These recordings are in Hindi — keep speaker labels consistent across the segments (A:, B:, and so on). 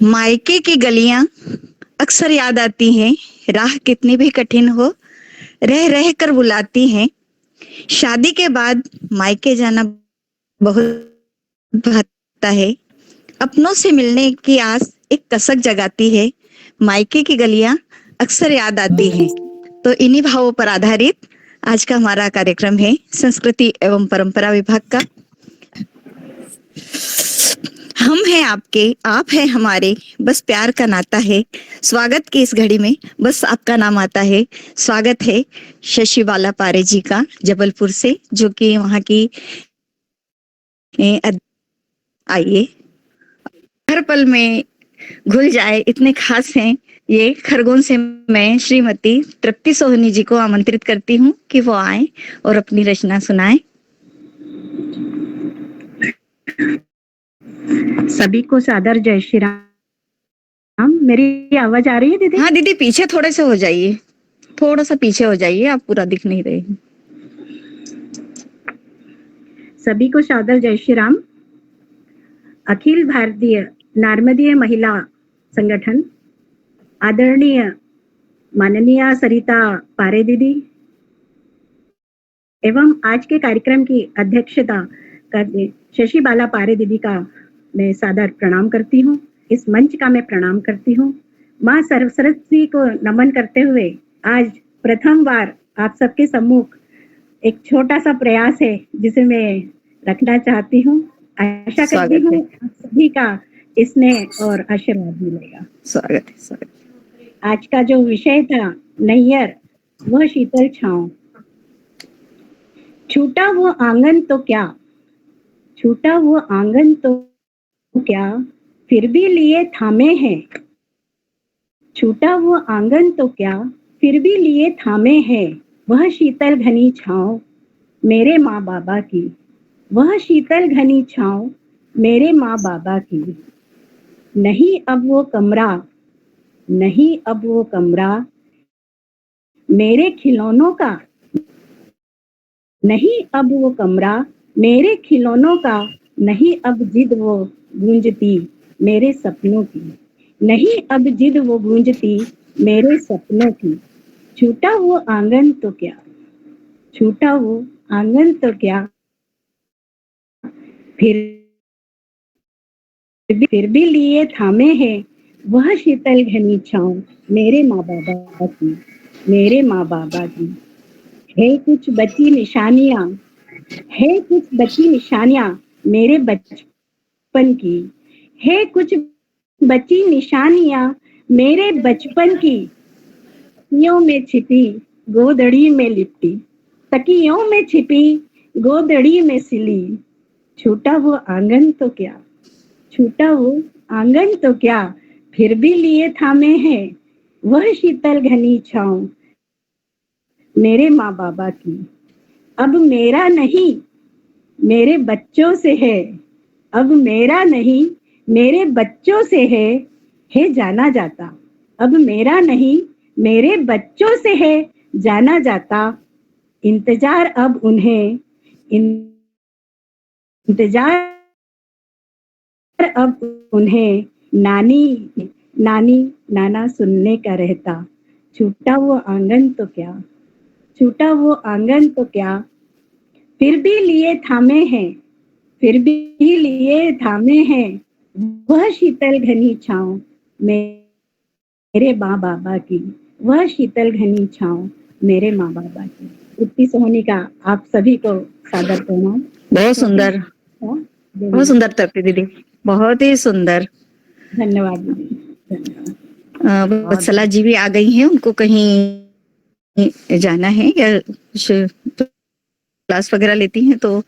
A: मायके की गलियां अक्सर याद आती हैं। राह कितनी भी कठिन हो, रह रह कर बुलाती हैं। शादी के बाद मायके जाना बहुत भाता है। अपनों से मिलने की आस एक कसक जगाती है। मायके की गलियां अक्सर याद आती हैं। तो इन्हीं भावों पर आधारित आज का हमारा कार्यक्रम है संस्कृति एवं परंपरा विभाग का। हम हैं आपके, आप हैं हमारे, बस प्यार का नाता है। स्वागत की इस घड़ी में बस आपका नाम आता है। स्वागत है शशि बाला पारे जी का जबलपुर से, जो कि वहाँ की आइए हर पल में घुल जाए, इतने खास हैं ये। खरगोन से मैं श्रीमती तृप्ति सोहनी जी को आमंत्रित करती हूँ कि वो आए और अपनी रचना सुनाएं।
B: सभी को सादर जय श्री राम। मेरी आवाज आ रही है दीदी?
A: हाँ दीदी, पीछे थोड़े से हो जाइए, थोड़ा सा पीछे हो जाइए, आप पूरा दिख नहीं रहे।
B: सभी को सादर जय श्री राम। अखिल भारतीय नार्मदीय महिला संगठन, आदरणीय माननीय सरिता पारे दीदी एवं आज के कार्यक्रम की अध्यक्षता करने शशि बाला पारे दीदी का मैं सादर प्रणाम करती हूँ। इस मंच का मैं प्रणाम करती हूँ। माँ सरस्वती को नमन करते हुए आज प्रथम बार आप सबके सम्मुख एक छोटा सा प्रयास है जिसे मैं रखना चाहती हूँ। आशा करती हूँ आप सभी का स्नेह और आशीर्वाद मिलेगा।
A: स्वागत है, स्वागत।
B: आज का जो विषय था नैयर वह शीतल छांव। छूटा वो आंगन तो क्या, छूटा वो आंगन तो क्या, फिर भी लिए थामे हैं। छूटा वो आंगन तो क्या, फिर भी लिए थामे हैं। वह शीतल घनी छांव मेरे माँ बाबा की, वह शीतल घनी छांव मेरे माँ बाबा की। नहीं अब वो कमरा, नहीं अब वो कमरा मेरे खिलौनों का, नहीं अब वो कमरा मेरे खिलौनों का। नहीं अब जिद वो गूंजती मेरे सपनों की, नहीं अब जिद वो गूंजती मेरे सपनों की। छूटा वो आंगन तो क्या, छूटा वो आंगन तो क्या, फिर भी लिए थामे हैं। वह शीतल घनी छांव मेरे माँ बाबा की, मेरे माँ बाबा की। है कुछ बची निशानियां, है कुछ बची निशानियां मेरे बचपन की, है कुछ बची निशानियां मेरे बचपन की। तकियों में छिपी गोदड़ी में लिपटी, तकियों में छिपी गोदड़ी में सिली। छूटा वो आंगन तो क्या, छूटा वो आंगन तो क्या, फिर भी लिए थामे हैं। वह शीतल घनी छांव मेरे माँ बाबा की। अब मेरा नहीं मेरे बच्चों से है, अब मेरा नहीं मेरे बच्चों से है जाना जाता। अब मेरा नहीं मेरे बच्चों से है जाना जाता। इंतजार अब उन्हें, इंतजार अब उन्हें नानी नानी नाना सुनने का रहता। छूटा वो आंगन तो क्या, छूटा वो आंगन तो क्या, फिर भी लिए थामे हैं, फिर भी लिए थामे हैं। वह शीतल घनी छांव मेरे माँ बाबा की, वह शीतल घनी छांव मेरे माँ बाबा की। तृप्ति सोहनी का आप सभी को सादर प्रणाम।
A: बहुत सुंदर, बहुत सुंदर तृप्ति दीदी, बहुत ही सुंदर।
B: धन्यवाद दीदी, धन्यवाद।
A: वत्सला जी भी आ गई हैं, उनको कहीं जाना है या कुछ क्लास वगैरह लेती हैं, तो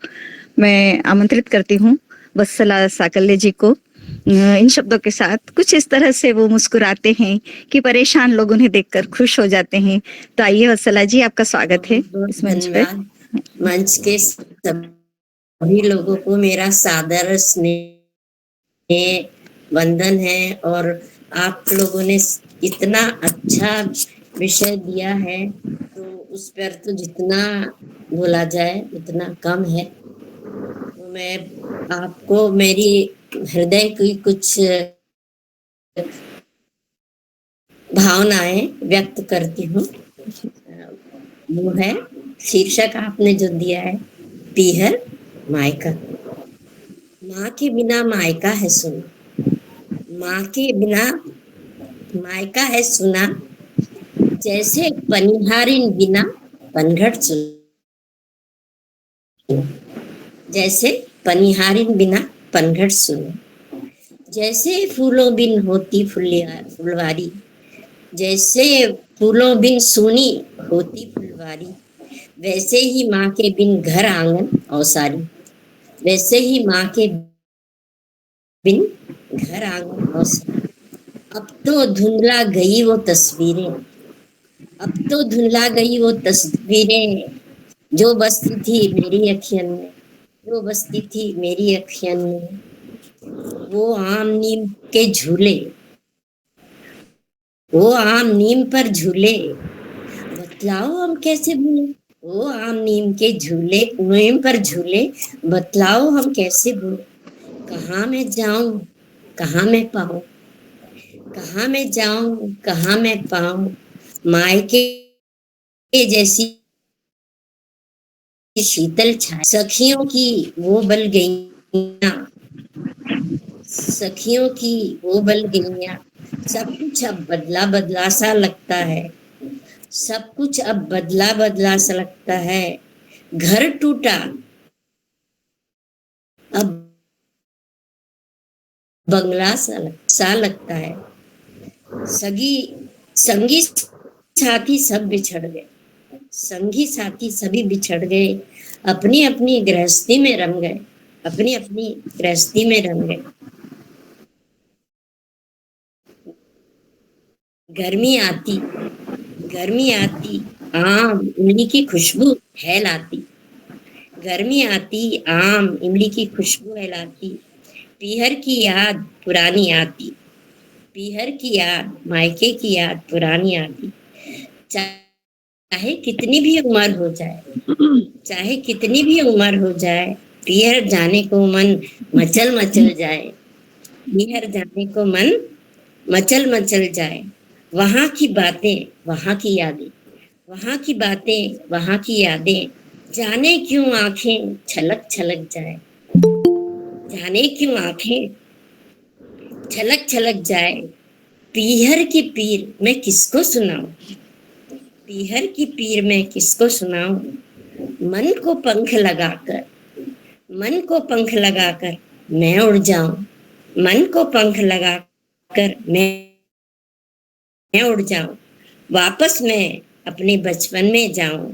A: मैं आमंत्रित करती हूँ वत्सला साकल्य जी को। इन शब्दों के साथ कुछ इस तरह से वो मुस्कुराते हैं कि परेशान लोग उन्हें देखकर खुश हो जाते हैं। तो आइए वत्सला जी, आपका स्वागत है इस मंच पे।
C: मंच के सभी लोगों को मेरा सादर स्नेह वंदन है। और आप लोगों ने इतना अच्छा विषय दिया है, तो उस पर तो जितना बोला जाए उतना कम है। तो मैं आपको मेरी हृदय की कुछ भावनाएं व्यक्त करती हूँ। वो है शीर्षक आपने जो दिया है, पीहर मायका। माँ के बिना मायका है सुना, माँ के बिना मायका है सुना, जैसे पनिहारिन बिना पनघट सुना, जैसे पनिहारिन बिना पनघट सुना, जैसे फूलों बिन होती फुलवारी, जैसे फूलों बिन सूनी होती फुलवारी, वैसे ही माँ के बिन घर आंगन औसारी, वैसे ही माँ के बिन घर आंगन औसारी। अब तो धुंधला गई वो तस्वीरें, अब तो धुंधला गई वो तस्वीरें, जो बसती थी मेरी अखियन में, जो बसती थी मेरी अखियन में। वो आम नीम के झूले, वो आम नीम पर झूले, बतलाओ हम कैसे भूले। वो आम नीम के झूले, नीम पर झूले, बतलाओ हम कैसे भूले। कहाँ मैं जाऊं कहाँ मैं पाऊं, कहाँ मैं जाऊं कहाँ मैं पाऊं, मायके जैसी शीतल छाया। सखियों की वो बल गईयां, सखियों की वो बल गईयां, सब कुछ अब बदला बदला सा लगता है, सब कुछ अब बदला बदला सा लगता है। घर टूटा अब बंगला सा लगता है। सगी संगी साथी सब बिछड़ गए, संगी साथी सभी बिछड़ गए, अपनी अपनी गृहस्थी में रम गए, अपनी अपनी गृहस्थी में रम गए। गर्मी आती, गर्मी आती, आम इमली की खुशबू है लाती, गर्मी आती, आम इमली की खुशबू है लाती, पीहर की याद पुरानी आती, पीहर की याद मायके की याद पुरानी आती। चाहे कितनी भी उम्र हो जाए, चाहे कितनी भी उम्र हो जाए, पीहर जाने को मन मचल मचल जाए, पीहर जाने को मन मचल मचल जाए। वहां की बातें वहां की यादें, वहां की बातें वहां की यादें, जाने क्यों आंखें छलक छलक जाए, जाने क्यों आंखें छलक छलक जाए। पीहर की पीर मैं किसको सुनाऊं, पीहर की पीर मैं किसको सुनाऊं। मन को पंख लगाकर, मन को पंख लगाकर मैं उड़ जाऊं, मन को पंख लगाकर मैं उड़ जाऊं। वापस मैं अपने बचपन में जाऊं,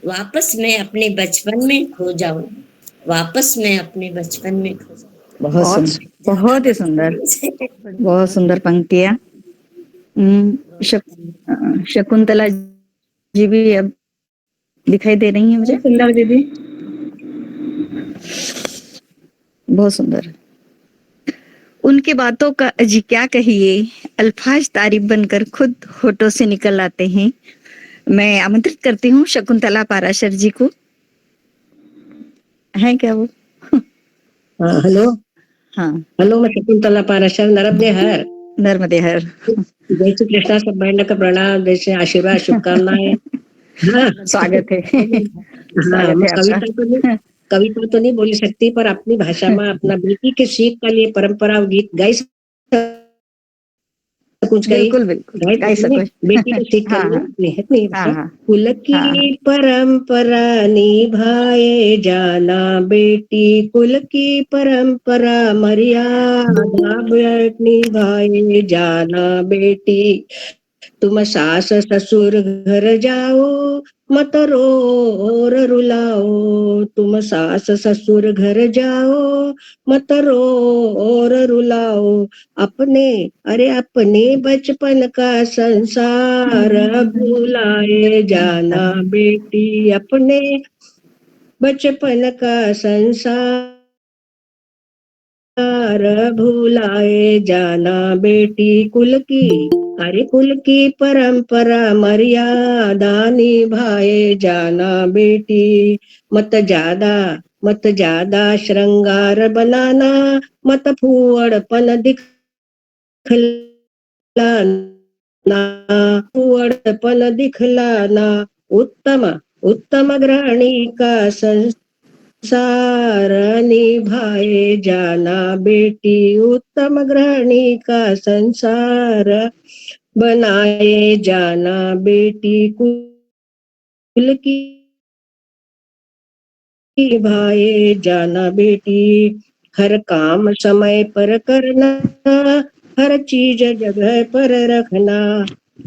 C: वापस मैं अपने बचपन में खो जाऊं, वापस मैं अपने बचपन में खो जाऊं।
A: बहुत सुंदर, बहुत ही सुंदर, बहुत सुंदर पंक्तियां। शकुंतला जी भी अब दिखाई दे रही हैं मुझे।
B: सुंदर दीदी,
A: बहुत सुंदर। उनकी बातों का जी क्या कहिए, अल्फाज तारीफ बनकर खुद होठों से निकल आते हैं। मैं आमंत्रित करती हूँ शकुंतला पाराशर जी को। है क्या वो?
D: हेलो,
A: हाँ,
D: हेलो, मैं शकुंतला पाराशर नर्मदे हर,
A: नर्मदे हर।
D: जय श्री कृष्णा, सब बहनों का प्रणाम, जय श्री आशीर्वाद, शुभकामनाएं। हाँ,
A: स्वागत है।
D: हाँ,
A: स्वागत
D: मैं
A: है आपका।
D: कविता तो नहीं बोल सकती, पर अपनी भाषा में अपना बेटी के सीख के लिए परंपरा गीत गाई कुछ गई,
A: बिल्कुल बिल्कुल
D: गाई
A: गाई सको।
D: बेटी के सीख के
A: हाँ
D: लिए
A: हाँ
D: निहित नहीं
A: हाँ
D: है।
A: हाँ
D: कुल की
A: हाँ
D: परंपरा निभाए जाना बेटी, कुल की परंपरा मर्यादा निभाए जाना बेटी। तुम सास ससुर घर जाओ, मत रो और रुलाओ, तुम सास ससुर घर जाओ, मत रो और रुलाओ। अपने अपने बचपन का संसार भुलाए जाना बेटी, अपने बचपन का संसार भुलाए जाना बेटी। कुल की परंपरा मर्यादा निभाए जाना बेटी। मत ज्यादा श्रृंगार बनाना, मत फूहड़पन दिखलाना, ना, वडपण दिखला ना, उत्तम उत्तम गृहिणी का संसार निभाए जाना बेटी, उत्तम गृहिणी का संसार बनाए जाना बेटी, कुल की निभाए जाना बेटी, हर काम समय पर करना, हर चीज जगह पर रखना,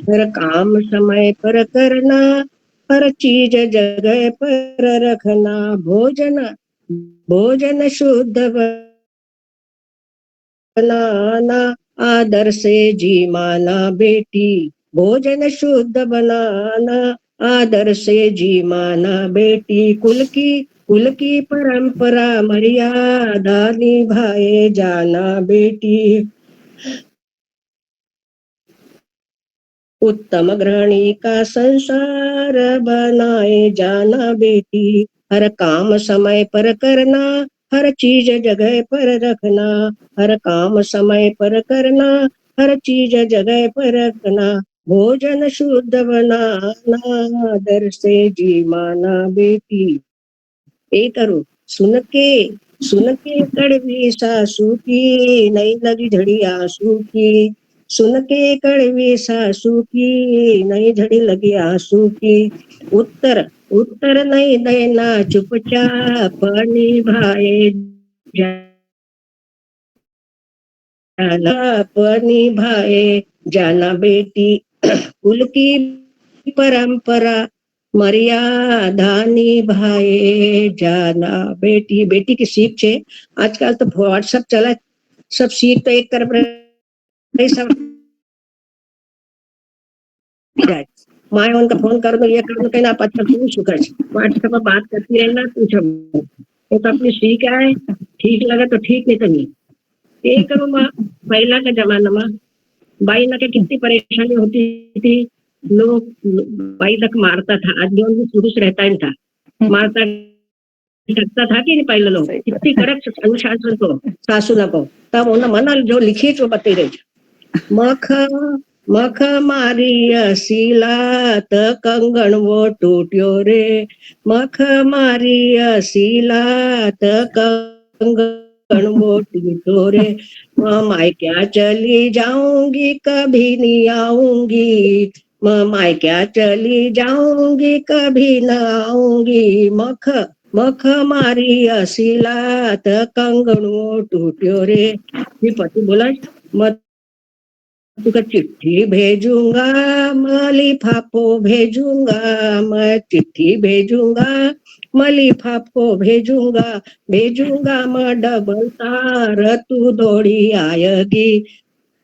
D: हर काम समय पर करना, हर चीज जगह पर रखना, भोजन भोजन शुद्ध बनाना, आदर से जी माना बेटी, भोजन शुद्ध बनाना, आदर से जी माना बेटी, कुल की परंपरा मर्यादा निभाए जाना बेटी, उत्तम गृहिणी का संसार बनाए जाना बेटी, हर काम समय पर करना, हर चीज जगह पर रखना, हर काम समय पर करना, हर चीज जगह पर रखना, भोजन शुद्ध बनाना, आदर से जी माना बेटी। ए करो सुन के कड़वी सासू की, नहीं लगी झड़ी आंसू की, सुन के कड़वी सासू की, नहीं झड़ी लगी आंसू की, उत्तर उत्तर नहीं देना, चुपचाप निभाए जाना, निभाए जाना बेटी, कुल की परंपरा मर्यादा निभाए जाना बेटी। बेटी की सीख छे। आजकल तो व्हाट्सएप चला, सब सीख तो एक तरफ सब माए उनका फोन कर दो, ये कर दो, कहना अच्छा तू શું કરે व्हाट्सएप पर बात करती रहना, पूछो ये तो अपनी सीख है, ठीक लगा तो ठीक, नहीं तो नहीं। ये करो माँ, पहला का जमाना में बाई ना के कितनी परेशानी होती थी, लोग बाई तक मारता था, आज भी उनको पुरुष रहता ही था, मारता सकता था कि नहीं, पहले लोग कितनी कड़क अनुशासन को सासू ना को, तब उन्हें मना जो लिखी जो बता रही, मख मख मारी असीला त कंगण वो टूट्यो रे, मख मारी असीला त कंगण वो टूट्यो रे, मायका चली जाऊंगी कभी नहीं आऊंगी, मायका चली जाऊंगी कभी न आऊंगी, मख मख मारी असीला त कंगण वो टूट्यो रे। ये पति बोला मत तुका चिट्ठी भेजूंगा, मैं लिफाफो भेजूंगा, मैं चिट्ठी भेजूंगा, मैं लिफाफो भेजूंगा, भेजूंगा मैं डबल तार तू दौड़ी आएगी,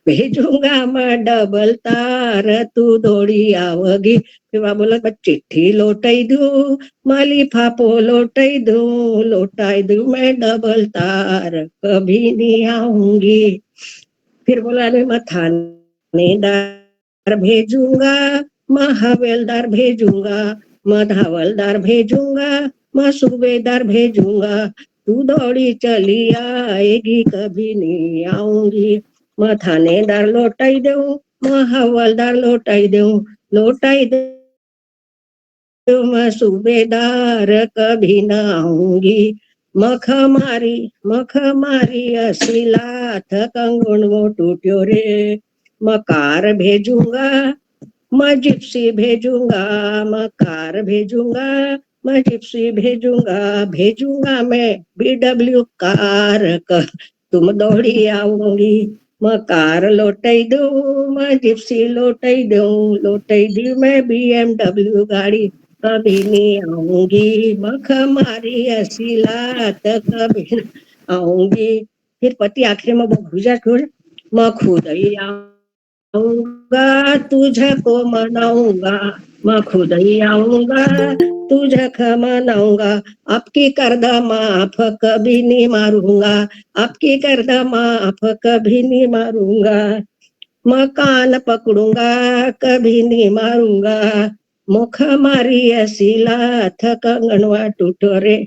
D: भेजूंगा मैं डबल तार तू दौड़ी आवेगी। फिर वह बोला मैं चिट्ठी लौटाई दू, मैं लिफाफो लौटाई दू, लौटाई दू मैं डबल तार कभी नहीं आऊंगी। फिर बोला अरे मैं थानेदार भेजूंगा, मैं हवेलदार भेजूंगा, मैं धावलदार भेजूंगा, मैं सूबेदार भेजूंगा, तू दौड़ी चली आएगी कभी नहीं आऊंगी। मैं थानेदार लौटाई दू, मैं हवलदार लौटाई दू, लौटाई दू मैं सूबेदार कभी ना आऊंगी। मख मारी असीला थ कंगन वो टूट्यो रे, मकार भेजूंगा, मैं जिप्सी भेजूंगा, मकार भेजूंगा, मैं जिप्सी भेजूंगा, भेजूंगा मैं BW कार का, तुम दौड़ी आऊंगी। मकार लौटाई दू, मैं जिप्सी लौटाई दू, लौटाई दी मैं BMW गाड़ी कभी नहीं आऊंगी। मख मारी असीला त कभी आऊंगी। फिर पति आखिर में वो भूजा छोड़, मैं खुद ही आऊंगा तुझको मनाऊंगा, मैं खुद ही आऊंगा तुझको मनाऊंगा, आपकी करदा माफ कभी नहीं मारूंगा, आपकी करदा माफ कभी नहीं मारूंगा, मैं कान पकड़ूंगा कभी नहीं मारूंगा, मुख मारी असीला थ कंगनवा टूटो रे।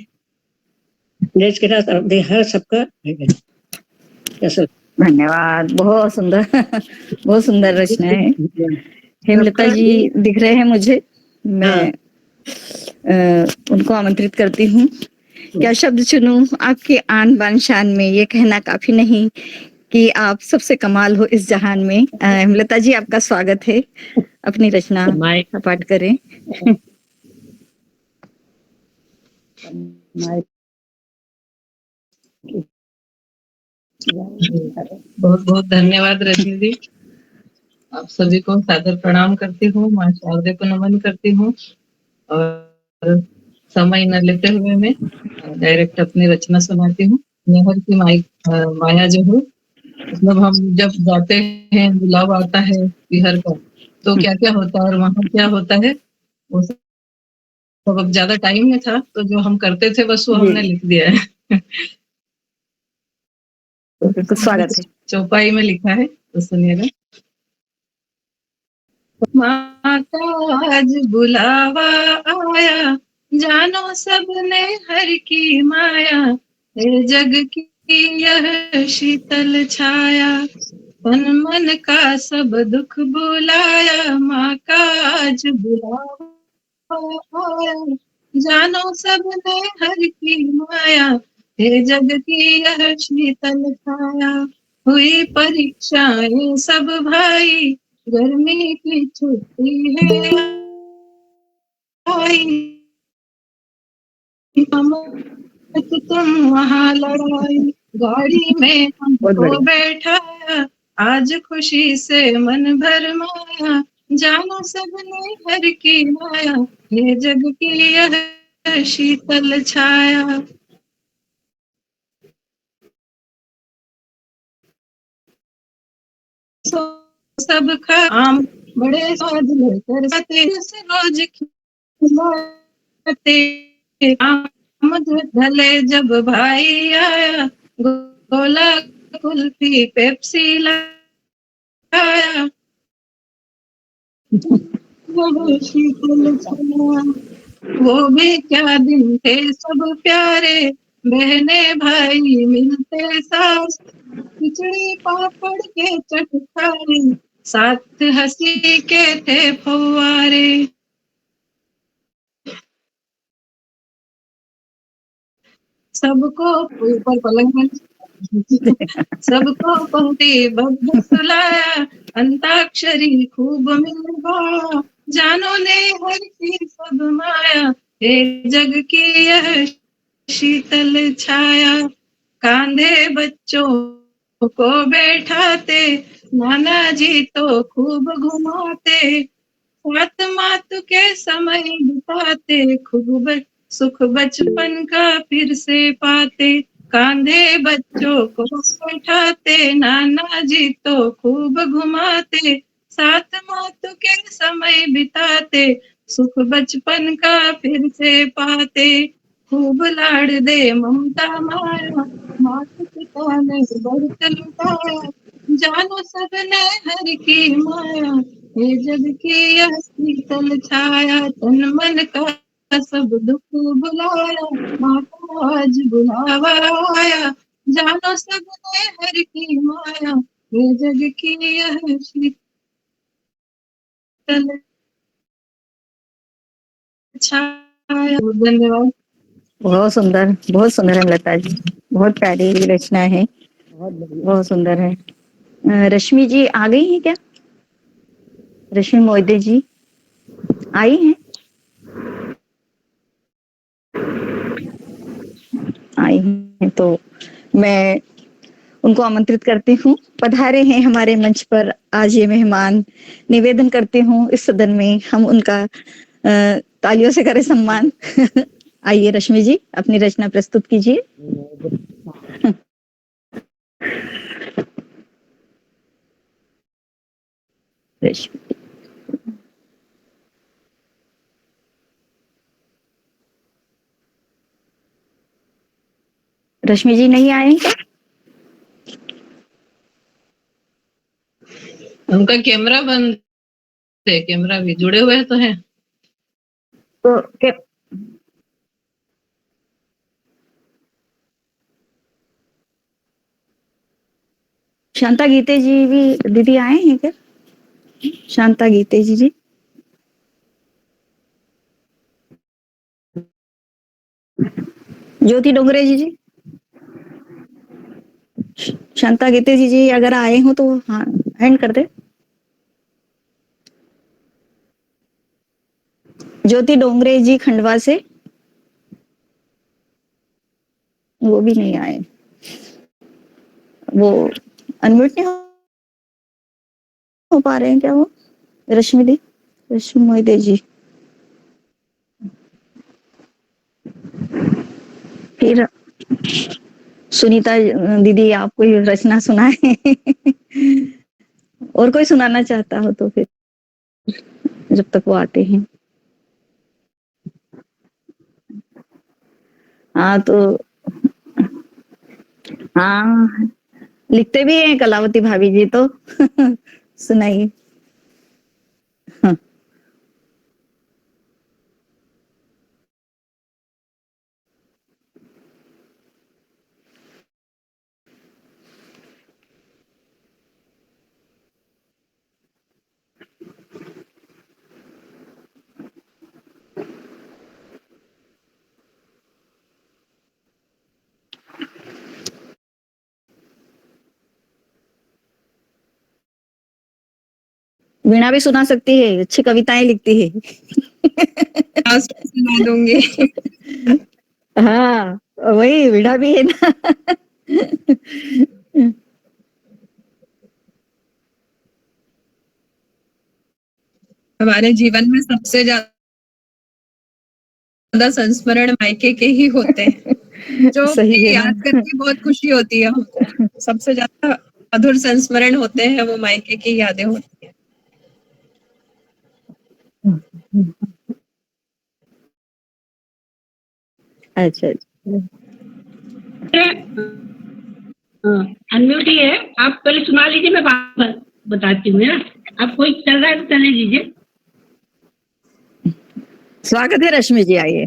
D: देश के साथ हर सबका कैसे
A: धन्यवाद, बहुत सुंदर बहुत सुंदर रचना है। हेमलता जी दिख रहे हैं मुझे, मैं उनको आमंत्रित करती हूँ। क्या शब्द चुनूं आपके आन बान शान में, ये कहना काफी नहीं कि आप सबसे कमाल हो इस जहान में। हेमलता जी, आपका स्वागत है, अपनी रचना का पाठ करें।
E: बहुत बहुत धन्यवाद रजनी जी। आप सभी को सादर प्रणाम करती हूँ, माँ शारदे को नमन करती हूँ और समय न लेते हुए मैं डायरेक्ट अपनी रचना सुनाती हूँ। नेहर की माया जो है, मतलब हम जब जाते हैं, बुलावा आता है बिहार का, तो क्या क्या होता है और वहाँ क्या होता है वो सब। अब ज्यादा टाइम नहीं था, तो जो हम करते थे बस वो हमने लिख दिया है।
A: बिल्कुल स्वागत है।
E: चौपाई में लिखा है, तो सुनिएगा। माँ का आज बुलावा आया, जानो सबने हर की माया, है जग की यह शीतल छाया, तन मन का सब दुख बुलाया। माँ का आज बुलावा आया, जानो सबने हर की माया, है जग की यह शीतल छाया। हुई परीक्षाएं सब भाई, गर्मी की छुट्टी है आई, तुम वहाँ लड़ाई, गाड़ी में हमको बैठाया, आज खुशी से मन भर माया, जानो सबने हर की माया, ये जग की यह शीतल छाया। सब आम बड़े स्वाद लेकर आते, रोज खिलाते, आमद ढले जब भाई आया, गोला कुल्फी पेप्सी लाया, वो शीतल छाया। वो भी क्या दिन थे सब प्यारे, बहने भाई मिलते साथ, खिचड़ी पापड़ के चटखारे, साथ हंसी के थे फव्वारे। सबको ऊपर पलंग में सबको पंक्ति बद्ध सुलाया, अंताक्षरी खूब मिलवा, जानो ने हर की सब माया, हे जग की यह शीतल छाया। कांधे बच्चों को बैठाते, नाना जी तो खूब घुमाते, साथ मात के समय बिताते, खूब सुख बचपन का फिर से पाते। कांधे बच्चों को बैठाते, नाना जी तो खूब घुमाते, साथ मात के समय बिताते, सुख बचपन का फिर से पाते। खूब लाड़ दे ममता माया, माता पिता ने व्रत लुटाया, जानो सबने हर की माया, ये जग की यह शीतल छाया, तन मन का सब दुख बुलाया, माँ का आज बुलावा आया, जानो सबने हर की माया, ये जग की यह शीतल छाया। धन्यवाद।
A: बहुत सुंदर है लता जी, बहुत प्यारी रचना है, बहुत सुंदर है। रश्मि जी आ गई हैं क्या? रश्मि मोहिते जी आई हैं? आई हैं तो मैं उनको आमंत्रित करती हूँ। पधारे हैं हमारे मंच पर आज ये मेहमान, निवेदन करती हूँ इस सदन में हम उनका तालियों से करें सम्मान। आइए रश्मि जी, अपनी रचना प्रस्तुत कीजिए। रश्मि रश्मि जी नहीं आए क्या?
E: उनका कैमरा बंद है, कैमरा भी जुड़े हुए तो है।
A: तो शांता गीते जी भी दीदी आए हैं क्या? शांता गीते जी ज्योति डोंगरे जी शांता गीते जी अगर आए हो तो हाँ हैंड कर दे। ज्योति डोंगरे जी खंडवा से, वो भी नहीं आए। वो अनम्यूट नहीं हो पा रहे हैं क्या वो? रश्मि मोहिते जी। फिर सुनीता दीदी आप कोई रचना सुनाए और कोई सुनाना चाहता हो तो फिर जब तक वो आते हैं। हाँ तो हाँ लिखते भी हैं कलावती भाभी जी तो सुनाइए। हाँ, वीणा भी सुना सकती है, अच्छी कविताएं लिखती है।
E: लास्ट में सुना दूंगी।
A: हाँ वही वीणा भी है ना।
E: हमारे जीवन में सबसे ज्यादा संस्मरण मायके के ही होते हैं, जो
A: सही है ना।
E: याद करके बहुत खुशी होती है हमको। सबसे ज्यादा मधुर संस्मरण होते हैं वो मायके की यादें होती है।
A: अच्छा
B: अनम्यूट ही है, आप पहले सुना लीजिए, मैं बात बताती हूँ ना। आप कोई चल रहा है तो चले लीजिए।
A: स्वागत है रश्मि जी, आइए।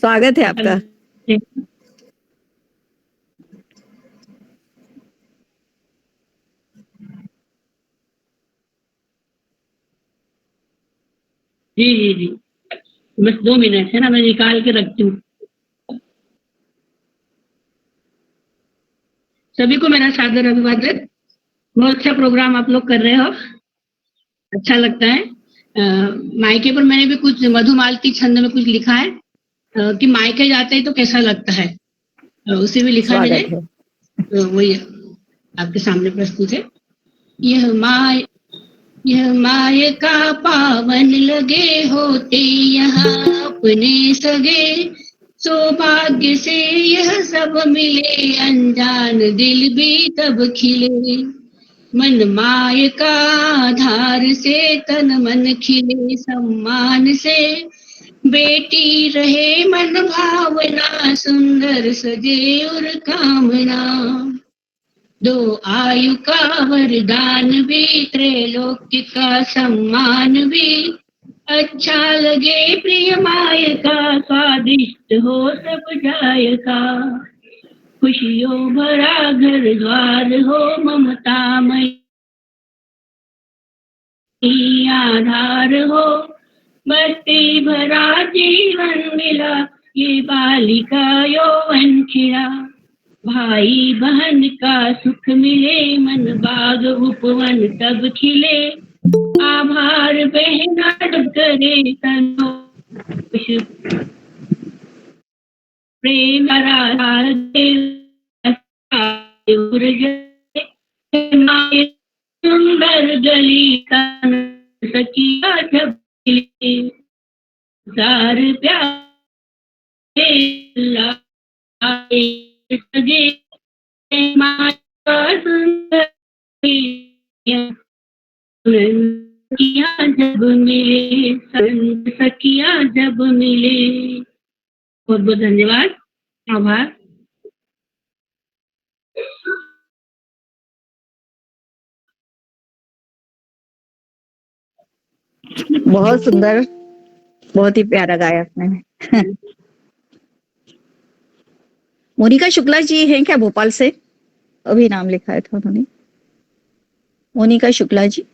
A: स्वागत है आपका।
B: जी जी जी, बस 2 मिनट है ना, मैं निकाल के रखती हूँ। सभी को मेरा सादर अभिवादन। बहुत अच्छा प्रोग्राम आप लोग कर रहे हो, अच्छा लगता है। मायके पर मैंने भी कुछ मधुमालती छंद में कुछ लिखा है कि मायके जाते हैं तो कैसा लगता है, उसे भी लिखा है मैंने।
A: स्वागत है।
B: वही आपके सामने प्रस्तुत है। यह माय का पावन लगे होते यहाँ अपने सगे, सौभाग्य से यह सब मिले, अनजान दिल भी तब खिले। मन माय का आधार से तन मन खिले, सम्मान से बेटी रहे मन भावना, सुंदर सजे और कामना। 2 आयु का वरदान भी, त्रैलोक्य का सम्मान भी, अच्छा लगे प्रिय माय का, स्वादिष्ट हो सब जायका। खुशियों भरा घर द्वार हो, ममतामयी आधार हो, भक्ति भरा जीवन मिला, ये बालिका यौवन खिला। भाई बहन का सुख मिले, मन बाग उपवन तब खिले, आभार बहना करे संतोष प्रेम सुंदर गली सकिया जब सार प्यारे सगे सखियां जब मिले, सखियां जब मिले। बहुत बहुत धन्यवाद, आभार।
A: बहुत सुंदर, बहुत ही प्यारा गाया आपने। मोनिका शुक्ला जी हैं क्या भोपाल से? अभी नाम लिखा था उन्होंने। मोनिका शुक्ला जी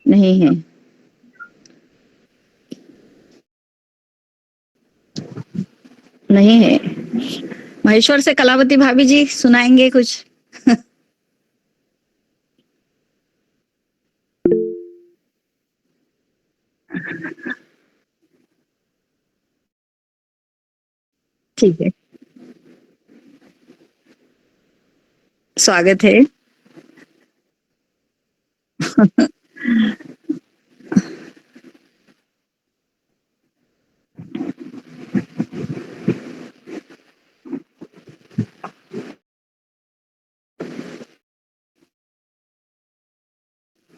A: नहीं है। नहीं है। महेश्वर से कलावती भाभी जी सुनाएंगे कुछ? ठीक है, स्वागत है।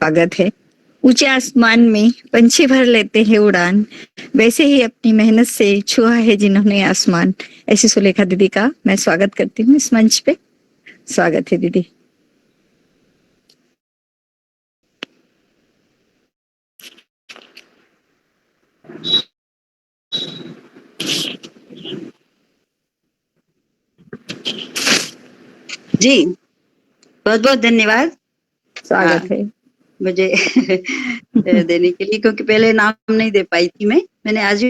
A: स्वागत है। ऊंचे आसमान में पंछी भर लेते हैं उड़ान, वैसे ही अपनी मेहनत से छुआ है जिन्होंने आसमान। ऐसी सुलेखा दीदी का मैं स्वागत करती हूँ इस मंच पे। स्वागत है दीदी।
F: जी, बहुत बहुत धन्यवाद
A: स्वागत है।
F: मुझे देने के लिए, क्योंकि पहले नाम नहीं दे पाई थी मैंने आज ही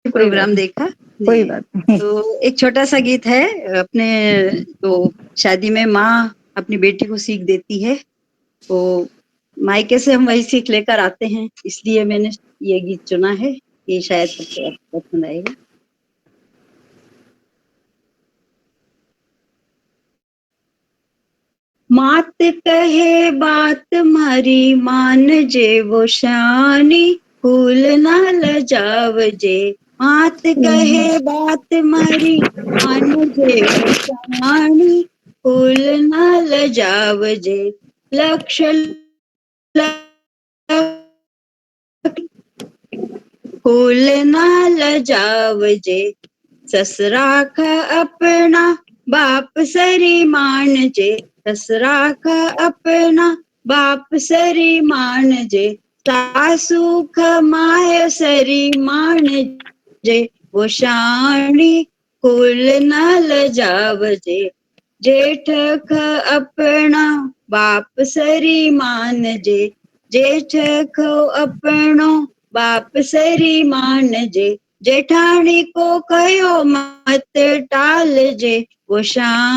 F: प्रोग्राम देखा।
A: कोई
F: जी,
A: बात नहीं।
F: तो एक छोटा सा गीत है अपने, तो शादी में माँ अपनी बेटी को सीख देती है, तो मायके से हम वही सीख लेकर आते हैं, इसलिए मैंने ये गीत चुना है। ये शायद सबको पसंद आएगा। मात कहे बात मारी मान जे वो शानी, फूल ना लजाव जे। मात कहे बात मारी मान जे वो शानी, फूल ना लजाव जे। लक्ष फूल ना लजाव जे। ससुराख अपना बाप सरी मान जे। ससुराख अपना बाप सरी मान जे। सासू खमाय सरी मान जे। वो शानी कुल न लजाव जे। जेठ ख अपना बाप सरी मान जे। जेठ खो अपनो बाप सरी मान जे। जेठानी को कहो मत टाल जे। वो शानी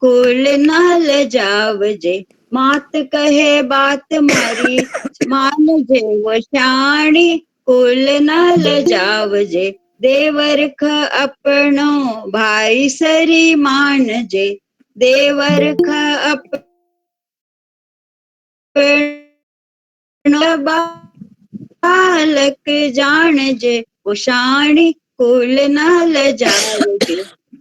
F: कुल न लजाव जे। मात कहे बात मारी मान जे। वो शानी कुल न लजाव जे। देवर ख अपनो भाई सरी मान जे। देवर ख अपनो बालक जान जे। वो शानी कुल न लजाव जे।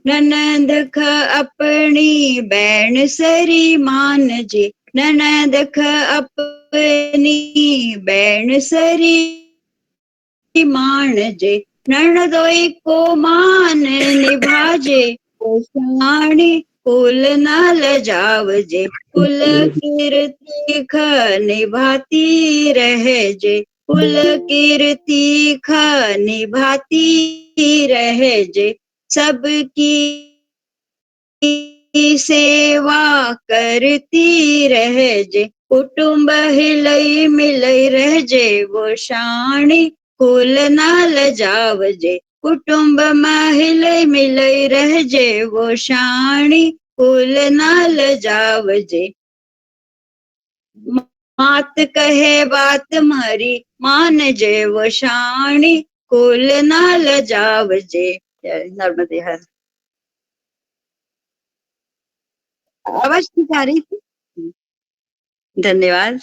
F: ननद ख अपनी बैन सरी मान जे। ननद ख अपनी बैन सरी मान जे। ननदोई को मान निभाजे। वो शानी कुल न लजाव जे। कुल कीर्ति ख निभाती रह जे। कुल कीर्ति ख निभाती रह जे। सबकी सेवा करती रह जे। कुटुंब हिलई मिलई रह जे। वो शानी कुल न लजाव जे। कुटुंब में हिलई मिलई रह जे। वो शानी कुल न लजाव जे। मात कहे बात मारी मान जे। वो शानी कुल न लजाव जे। नर्मदे हर। आवाज ठीक आ रही थी? धन्यवाद।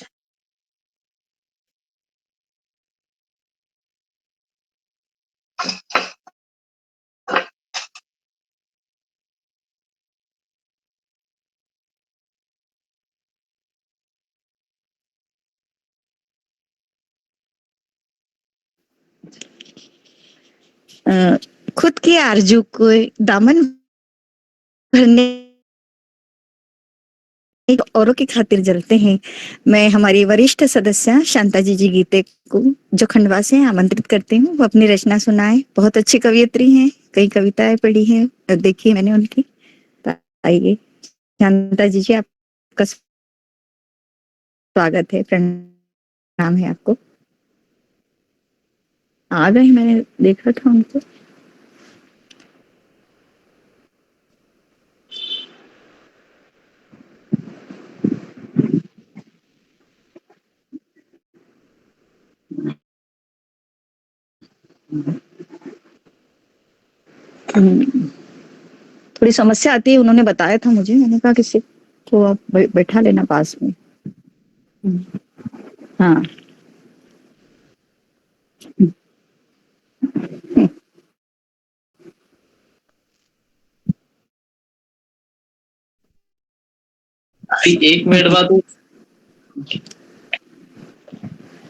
A: खुद की आरजू को दामन भरने औरों की खातिर जलते हैं। मैं हमारी वरिष्ठ सदस्य शांता जी गीते को जो खंडवा से आमंत्रित करती हूँ, वो अपनी रचना सुनाए। बहुत अच्छी कवियत्री हैं, कई कविताएं पढ़ी है, देखी मैंने उनकी। तो आइए शांता जी, आपका स्वागत है, प्रणाम है आपको। आ गए, मैंने देखा था उनको। थोड़ी समस्या आती है, उन्होंने बताया था मुझे, मैंने कहा किसी को आप बैठा लेना पास में। हाँ,
G: एक मिनट बाद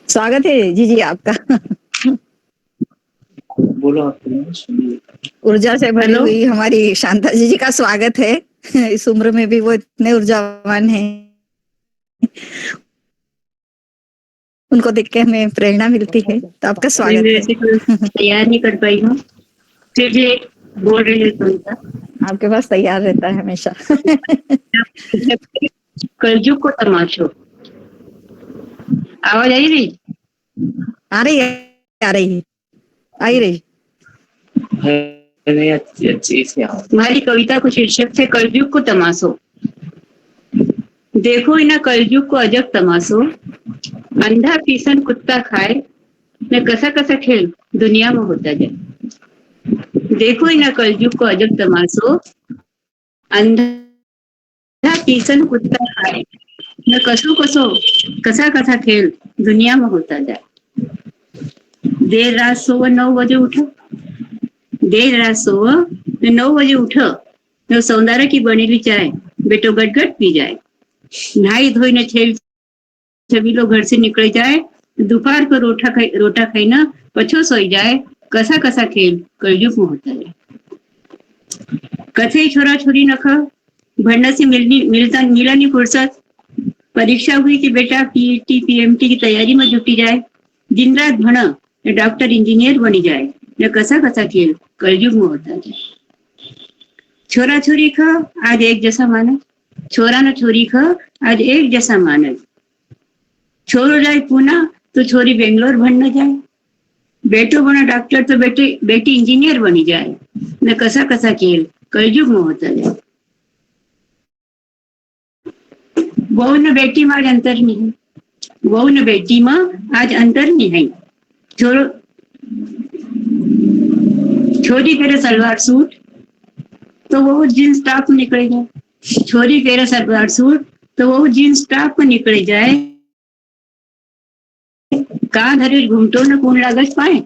A: स्वागत है जी आपका।
G: बोलो आप, सुनिए।
A: ऊर्जा से भरी
G: हेलो।
A: हुई हमारी शांता जी का स्वागत है। इस उम्र में भी वो इतने ऊर्जावान हैं, उनको देख के हमें प्रेरणा मिलती है। तो आपका स्वागत
F: मैं
A: है।
F: ऐसे तैयार नहीं कर पाई हूँ, फिर भी बोल रही हूँ कविता।
A: आपके पास तैयार रहता है हमेशा।
F: कलयुग को तमाशो। आवाज आई रही?
A: आ रही है, आ रही है, आई रही।
G: नहीं, अच्छी अच्छी से आओ।
F: तुम्हारी कविता को शीर्षक है कलयुग को तमाशो। देखो इना कलयुग को अजब तमाशो, अंधा पीसन कुत्ता खाए, न कसा कसा खेल दुनिया में होता जाए। देखो इना कलयुग को अजब तमाशो, अंधा पीसन कुत्ता खाए, न कसो कसो कसा कसा खेल दुनिया में होता जाए। देर रात सोवो 9 बजे उठो, देर रात सोवो 9 बजे उठो, न सौंदर्य की बनेली चाय बेटो गटगट पी जाए। नहाई धोई न छेल छबीलो घर से निकल जाए, दोपहर को रोटा खाई ना पछो सोई जाए। कसा कसा खेल कलयुग में होता है। कथे छोरा छोरी नख भरना से मिला नहीं फुर्सत। परीक्षा हुई कि बेटा पीईटी पीएमटी की तैयारी में जुटी जाए। दिन रात भण न डॉक्टर इंजीनियर बनी जाए, न कसा कसा खेल कलयुग में होता है। छोरा छोरी का आज एक जैसा मानस, छोरा न छोरी का आज एक जैसा मानस। छोरो जाए पूना तो छोरी बेंगलोर भण जाए, बेटो बना डॉक्टर तो बेटी इंजीनियर बनी जाए। न कसा कसा खेल कलयुग में होता है। बहू न बेटी में आज अंतर नहीं है, बहू न बेटी में आज अंतर नहीं है। छोरी करे सलवार सूट तो वो जींस टॉप में निकल जाए, छोरी करे सलवार सूट तो वो जींस टॉप में निकल जाए। कहाँ धरे घूमटो न कौन लागत पाए,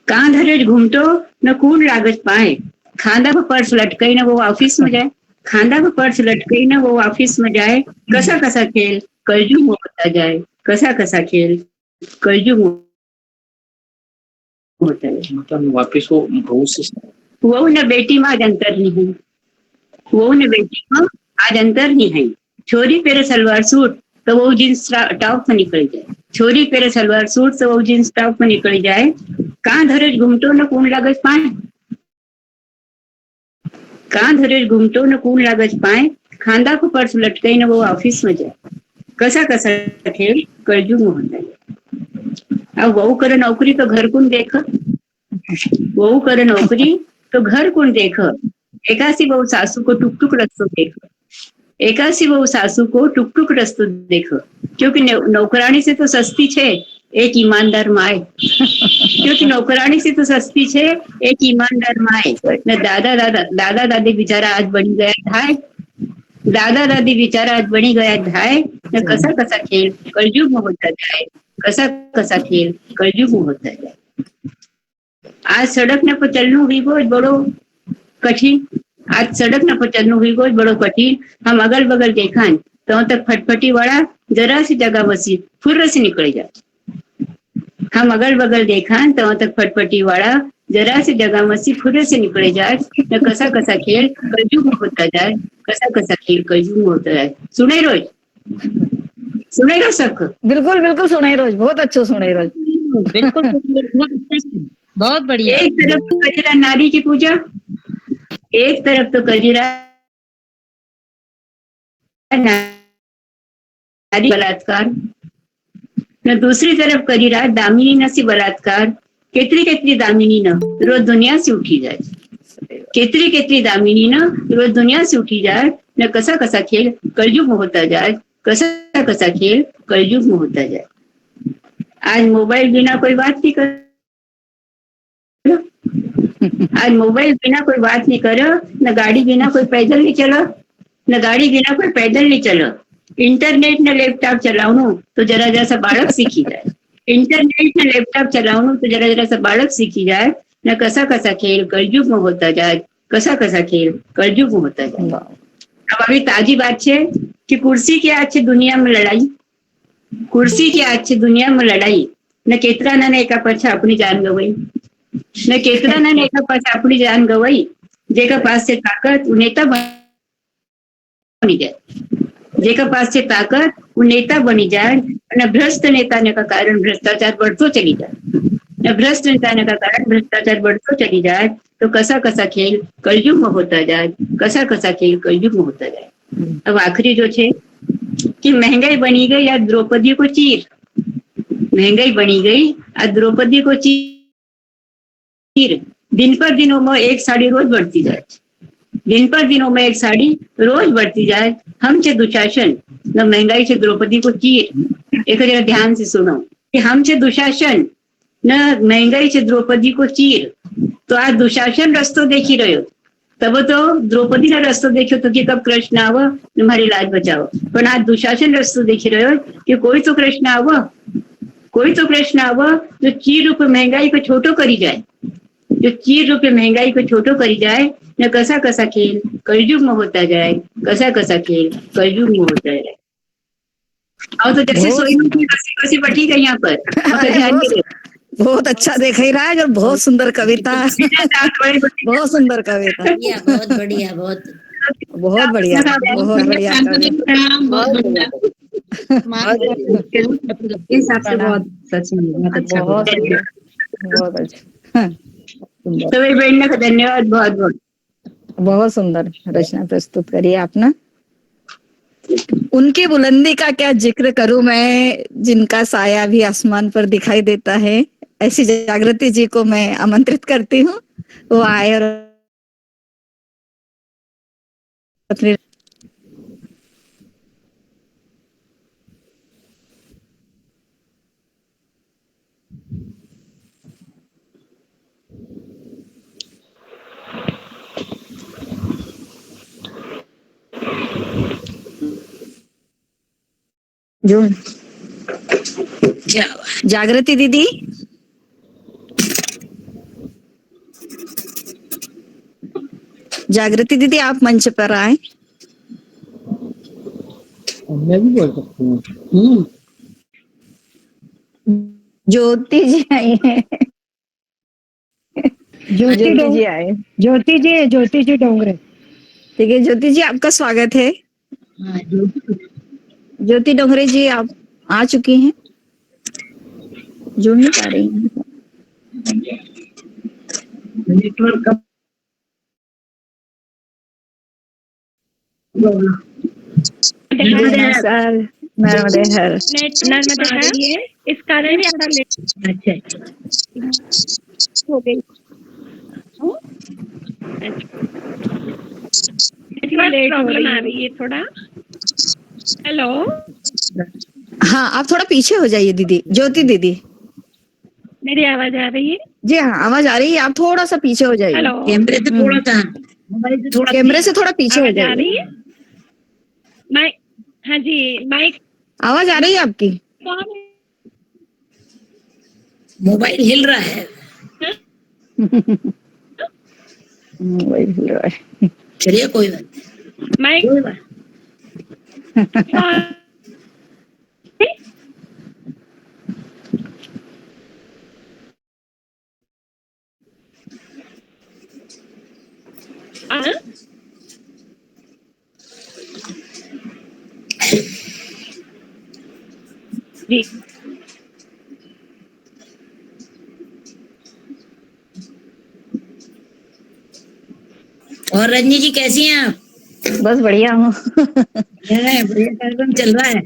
F: कहाँ धरे घूमटो न कौन लागत पाए। खांदा पर पर्स लटकाई ना वो ऑफिस में जाए, खांदा पर पर्स लटकाई ना वो ऑफिस में जाए। कसा कसा खेल कलयुग में होता जाए, कसा कसा खेल कलयुग में होता है।
G: मतलब वापिस वो बहू से
F: वो न बेटी में आज अंतर नहीं है, वो न बेटी में आज अंतर नहीं है। छोरी पेरे सलवार सूट तो वो जींस टॉप में निकल जाए, छोरी पेरे सलवार सूट तो वो जींस टॉप में निकल जाए। कहाँ धरे घूमटो न कौन लागत पाए, कहाँ धरे घूमटो न कौन लागत पाए। खांदा को पर्स लटकाई न वो ऑफिस में जाए। कसा कसा खेल कलयुग में होता है। अब वहू करे नौकरी तो घर कौन देख, वहू करे नौकरी तो घर कौन देख। एकासी बहू सासू को टुक टुक रस्तो देख, एकासी बहू सासू को टुक टुक रस्तो देख। क्योंकि नौकरानी से तो सस्ती छे एक ईमानदार माए, क्योंकि नौकरानी से तो सस्ती छे एक ईमानदार माए। न दादा दादी बेचारा आज बनी गया ढाई, दादा दादी बेचारा आज बनी गया ढाई। न कसा कसा खेल कलयुग में होता जाए, कसा कसा खेल कलयुग में होता जाए। आज सड़क न पर चलना भी बहुत बड़ो कठिन, आज सड़क न पर चलना भी बहुत बड़ो कठिन। हम अगल बगल देखा तो तक फटफटी वाला जरा सी जगह बसी फुर्र से निकल जाए। हम अगल बगल देखा तो तक फटफटी वाला
B: जरा से जगामसी फुरे से निकले जाए न कसा कसा खेल कलयुग में होता जाए कसा कसा खेल कलयुग में होता जाए सुने रोज सुनेगा सबको
A: बिल्कुल बिल्कुल सुनाई रोज, बहुत अच्छो सुनाई रोज।
D: बिल्कुल बहुत बढ़िया।
B: एक तरफ तो कजरा नारी की पूजा एक तरफ तो कजरा नारी बलात्कार न दूसरी तरफ कजरा दामिनी नसी बलात्कार केतरी केतरी दामिनी न रोज दुनिया से उठी जाए केतरी केतरी दामिनी न रोज दुनिया से उठी जाए न कसा कसा खेल कलयुग में होता जाए कसा कसा खेल कलयुग में होता जाए। आज मोबाइल बिना कोई बात नहीं कर आज मोबाइल बिना कोई बात नहीं करो न गाड़ी बिना कोई पैदल नहीं चलो न गाड़ी बिना कोई पैदल नहीं चलो इंटरनेट ने लैपटॉप चलावनो तो जरा जरा सा बालक सीखी जाए इंटरनेट ने लैपटॉप चलावनो तो जरा जरा सा बालक सीखी जाए न कसा कसा खेल कलयुग में होता जाए कसा कसा खेल कलयुग में होता जाए। अब अभी ताजी बात है कि कुर्सी के आज दुनिया में लड़ाई कुर्सी के आज दुनिया में लड़ाई न केतरा ने एका पाछा अपनी जान गवाई न केतरा ने एका पाछा अपनी जान गवाई जेका पास से ताकत वो नेता बनी जाए जेका पास से ताकत वो नेता बनी जाए न भ्रष्ट नेता ने का कारण भ्रष्टाचार बढ़तो चली जाए न भ्रष्ट नेता ने का कारण भ्रष्टाचार बढ़तो चली जाए तो कसा कसा खेल कलयुग में होता जाए कसा कसा खेल कलयुग में होता जाए। अब आखिरी जो है कि महंगाई बनी गई या द्रौपदी को चीर महंगाई बनी गई आज द्रौपदी को चीर दिन पर दिनों में एक साड़ी रोज बढ़ती जाए दिन पर दिनों में एक साड़ी रोज बढ़ती जाए हम से दुशासन न महंगाई से द्रौपदी को चीर एक जरा ध्यान से सुनो कि हम से दुशासन न महंगाई से द्रौपदी को चीर तो आज दुशासन रस्तो देखी रहो तब तो द्रौपदी ने रस्तो देखो तो कि कब कृष्ण आव तुम्हारी लाज बचाओ पर आज दुशासन रस्तो देखी रहो कि कोई तो कृष्ण आव जो चीर रूप महंगाई को छोटो करी जाए जो चीर रूप महंगाई को छोटो करी जाए न कसा कसा खेल कलयुग में होता जाए कसा कसा खेल कलयुग में होता जाए। और तो जैसे सोई में कसी कसी बैठी गई यहाँ पर
A: अरे
B: ध्यान
A: बहुत, बहुत अच्छा देख ही रहा है और बहुत सुंदर कविता बहुत सुंदर कविता
C: बढ़िया बहुत बढ़िया बहुत
A: बहुत बढ़िया बहुत बढ़िया कविता
D: बहुत
B: इस हिसाब से बहुत सच में बहुत अच्छा
A: बहुत
B: बोला।
A: बहुत अच्छा सुंदर
B: तो मेरी बहन का धन्यवाद बहुत बहुत
A: बहुत सुंदर रचना प्रस्तुत करी है आपने। उनकी बुलंदी का क्या जिक्र करूं मैं जिनका साया भी आसमान पर दिखाई देता है। ऐसी जागृति जी को मैं आमंत्रित करती हूँ वो आए और अपने जो जागृति दीदी जागृति दीदी आप मंच पर आए।
D: मैं भी बोल सकती हूँ।
A: ज्योति जी आई है ज्योति जी आए
B: ज्योति जी डोंगरे
A: ठीक है ज्योति जी आपका स्वागत है। ज्योति डोंगरे जी आप आ चुकी हैं जुड़ नहीं पा रही हैं।
B: नेटवर्क का
A: नमस्कार नर्मदे हर
B: इस कारण अच्छा
H: हो गई प्रॉब्लम आ रही है थोड़ा। हेलो
A: हाँ आप थोड़ा पीछे हो जाइए दीदी ज्योति दीदी।
H: मेरी आवाज आ रही है?
A: जी हाँ आवाज आ रही है आप थोड़ा सा पीछे हो जाइए।
H: हेलो
D: कैमरे से थोड़ा सा
A: कैमरे से थोड़ा पीछे हो
H: आवाज आ रही
A: जाइए।
H: है? माइक हाँ जी माइक
A: आवाज आ रही है आपकी?
H: कौन है?
C: मोबाइल हिल रहा है
A: वही हिल रहा है।
C: चलिए कोई बात नहीं।
H: माइक कौन है? जी
C: और रजनी जी कैसी हैं आप?
A: बस बढ़िया हूँ।
C: बढ़िया कार्यक्रम चल रहा है।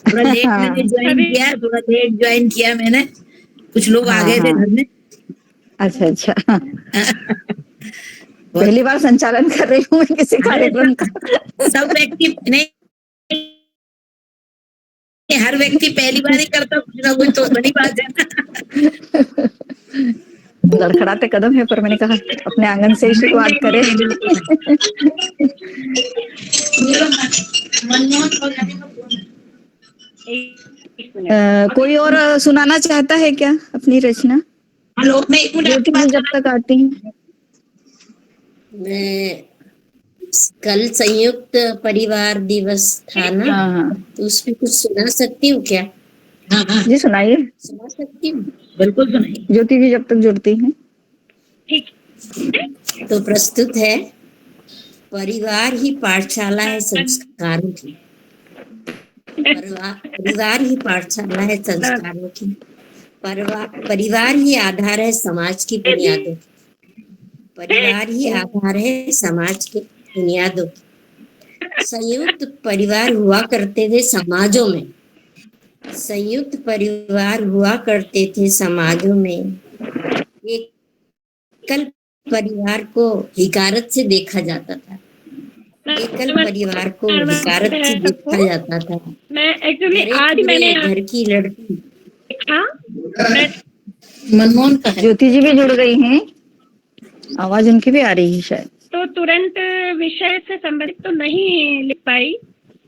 C: थोड़ा लेट मैंने ज्वाइन
H: अभी
C: किया, थोड़ा लेट ज्वाइन किया मैंने, कुछ लोग आ
A: हाँ
C: गए थे
A: हाँ,
C: घर में।
A: अच्छा अच्छा।
C: बहुत
A: पहली बार संचालन कर रही हूँ मैं किसी
C: अरे
A: कार्यक्रम का।
C: सब व्यक्ति नहीं, हर व्यक्ति पहली बार ही करता, कुछ ना कुछ तो बड़ी बात है ना।
A: लड़खड़ाते कदम है, पर मैंने कहा अपने आंगन से ही शुरुआत करें।
H: एक मिनट
A: कोई और सुनाना चाहता है क्या अपनी रचना?
C: हेलो, मैं एक मिनट आपकी
A: ज्योति जी
C: बात
A: जब तक आती हैं।
C: मैं कल संयुक्त परिवार दिवस था ना,
A: हाँ हाँ
C: तो उसमें कुछ सुना सकती हूँ क्या? हाँ हाँ
A: जी, सुनाइए।
C: सुना सकती हूँ, बिल्कुल सुनाइए।
A: ज्योति जी जब तक जुड़ती हैं।
H: ठीक
C: तो प्रस्तुत है, परिवार ही पाठशाला है संस्कारों की। परिवार ही पाठशाला है संस्कारों की। परिवार ही आधार है समाज की बुनियादों की। परिवार ही आधार है समाज की बुनियादों की। संयुक्त परिवार हुआ करते थे समाजों में, संयुक्त परिवार हुआ करते थे समाजों में। एकल परिवार को हिकारत से देखा जाता था, एकल परिवार को हिकारत से देखा जाता था।
H: मैं एक्चुअली
C: घरे
H: आज
C: पूरे
H: मैंने
C: घर की लड़की
H: देखा मैं
C: मनमोहन का है।
A: ज्योति जी भी जुड़ गई हैं, आवाज उनकी भी आ रही है शायद।
H: तो तुरंत विषय से संबंधित तो नहीं लिख पाई,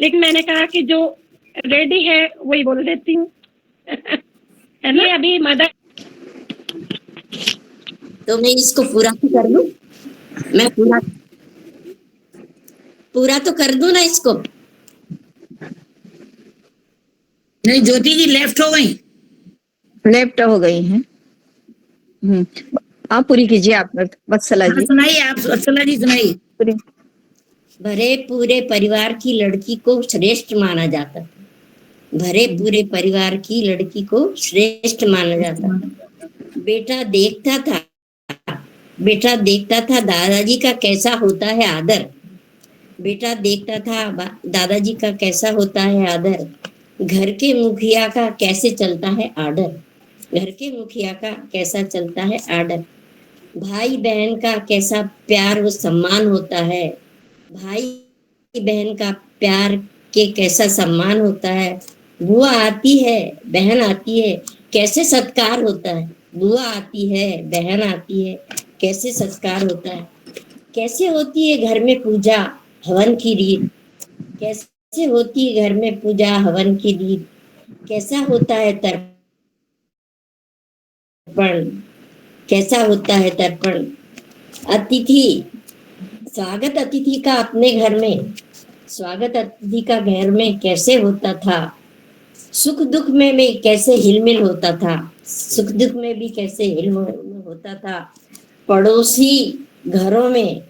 H: लेकिन मैंने कहा कि जो रेडी है वही बोल देती हूँ। है ना? अभी मदर
C: तो मैं इसको पूरा तो कर दूं, मैं पूरा तो कर दूं ना इसको। नहीं, ज्योति जी लेफ्ट हो गई।
A: लेफ्ट हो गई हैं। आप पूरी कीजिए, आप वत्सला जी
C: सुनाइए आप, वत्सला जी सुनाइए।
A: पूरी।
C: भरे पूरे परिवार की लड़की को श्रेष्ठ माना जाता था, भरे पूरे परिवार की लड़की को श्रेष्ठ माना जाता था। बेटा देखता था दादाजी का कैसा होता है आदर, बेटा देखता था दादाजी का कैसा होता है आदर। घर के मुखिया का कैसे चलता है आर्डर, घर के मुखिया का कैसा चलता है आर्डर। भाई बहन का कैसा प्यार व सम्मान होता है, भाई बहन का प्यार के कैसा सम्मान होता है। बुआ आती है बहन आती है कैसे सत्कार होता है, बुआ आती है बहन आती है कैसे सत्कार होता है। कैसे होती है घर में पूजा हवन की रीत, कैसे होती है घर में पूजा हवन की रीत। कैसा होता है तर्पण, कैसा होता है तर्पण। अतिथि स्वागत अतिथि का अपने घर में, स्वागत अतिथि का घर में कैसे होता था। सुख दुख में भी कैसे हिलमिल होता था, सुख दुख में भी कैसे हिलमिल होता था। पड़ोसी घरों में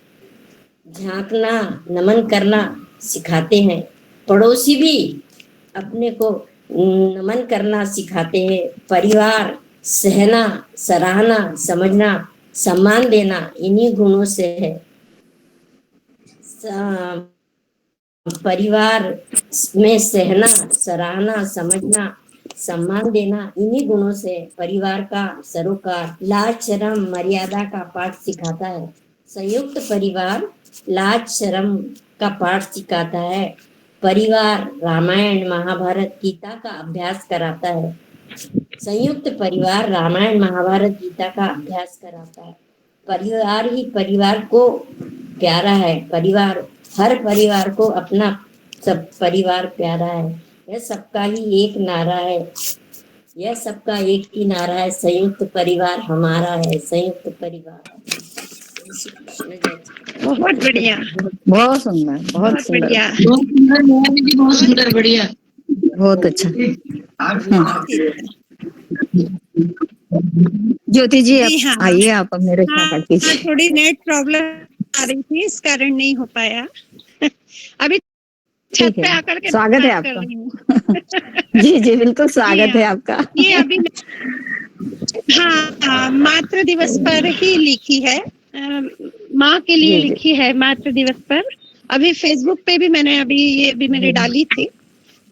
C: झांकना नमन करना सिखाते हैं, पड़ोसी भी अपने को नमन करना सिखाते हैं। परिवार सहना सराहना समझना सम्मान देना इन्हीं गुणों से है। परिवार में सहना सराहना समझना सम्मान देना इन्हीं गुणों से परिवार का सरोकार लाज शर्म मर्यादा का पाठ सिखाता है। संयुक्त परिवार लाज शर्म का पाठ सिखाता है। परिवार रामायण महाभारत गीता का अभ्यास कराता है। संयुक्त परिवार रामायण महाभारत गीता का अभ्यास कराता है। परिवार ही परिवार को प्यारा है, परिवार हर परिवार को अपना सब परिवार प्यारा है। यह सबका ही एक नारा है, यह सबका एक ही नारा है, संयुक्त परिवार हमारा है, संयुक्त परिवार।
H: बहुत बढ़िया,
A: बहुत सुंदर, बहुत सुंदर,
H: बढ़िया,
C: बहुत सुंदर, बढ़िया,
A: बहुत अच्छा। ज्योति जी आप आइए, आप अब मेरे साथ पाठ कीजिए।
H: थोड़ी नेट प्रॉब्लम आ रही थी, इस कारण नहीं हो पाया। अभी छत
A: ठीक
H: पे
A: है,
H: आकर के
A: स्वागत है
H: बात कर
A: आपका।
H: रही हूँ।
A: जी जी बिल्कुल स्वागत है आपका।
H: ये अभी हाँ, मातृ दिवस पर ही लिखी है, माँ के लिए
A: जी, जी।
H: लिखी है मातृ दिवस पर। अभी फेसबुक पे भी मैंने अभी ये भी मेरी डाली थी।